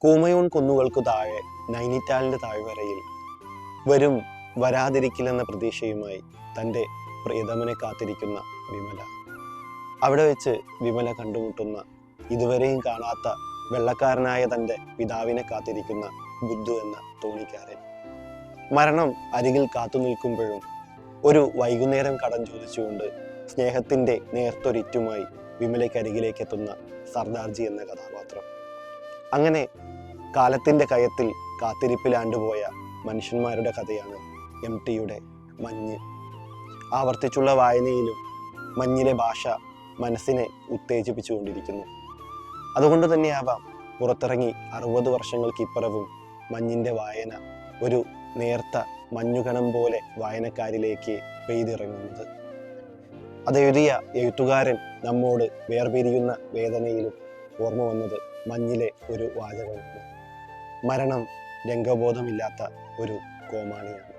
കൂമയൂൺ കുന്നുകൾക്കു താഴെ നൈനിറ്റാലിൻ്റെ താഴ്വരയിൽ വരും വരാതിരിക്കില്ലെന്ന പ്രതീക്ഷയുമായി തൻ്റെ പ്രിയതമനെ കാത്തിരിക്കുന്ന വിമല. അവിടെ വെച്ച് വിമല കണ്ടുമുട്ടുന്ന ഇതുവരെയും കാണാത്ത വെള്ളക്കാരനായ തൻ്റെ പിതാവിനെ കാത്തിരിക്കുന്ന ബുദ്ധു എന്ന തോണിക്കാരൻ. മരണം അരികിൽ കാത്തു നിൽക്കുമ്പോഴും ഒരു വൈകുന്നേരം കടം ചോദിച്ചുകൊണ്ട് സ്നേഹത്തിൻ്റെ നേർത്തൊരിറ്റുമായി വിമലയ്ക്കരികിലേക്ക് എത്തുന്ന സർദാർജി എന്ന കഥാപാത്രം. അങ്ങനെ കാലത്തിൻ്റെ കയത്തിൽ കാത്തിരിപ്പിലാണ്ടുപോയ മനുഷ്യന്മാരുടെ കഥയാണ് MTയുടെ മഞ്ഞ്. ആവർത്തിച്ചുള്ള വായനയിലും മഞ്ഞിലെ ഭാഷ മനസ്സിനെ ഉത്തേജിപ്പിച്ചുകൊണ്ടിരിക്കുന്നു. അതുകൊണ്ട് തന്നെയാവാം പുറത്തിറങ്ങി 60 വർഷങ്ങൾക്കിപ്പുറവും മഞ്ഞിൻ്റെ വായന ഒരു നേർത്ത മഞ്ഞുകണം പോലെ വായനക്കാരിലേക്ക് പെയ്തിറങ്ങുന്നത്. അതെഴുതിയ എഴുത്തുകാരൻ നമ്മോട് വേർപിരിയുന്ന വേദനയിലും ഓർമ്മ വന്നത് മഞ്ഞിലെ ഒരു വാചകമാണ്. മരണം രംഗബോധമില്ലാത്ത ഒരു കോമാളിയാണ്.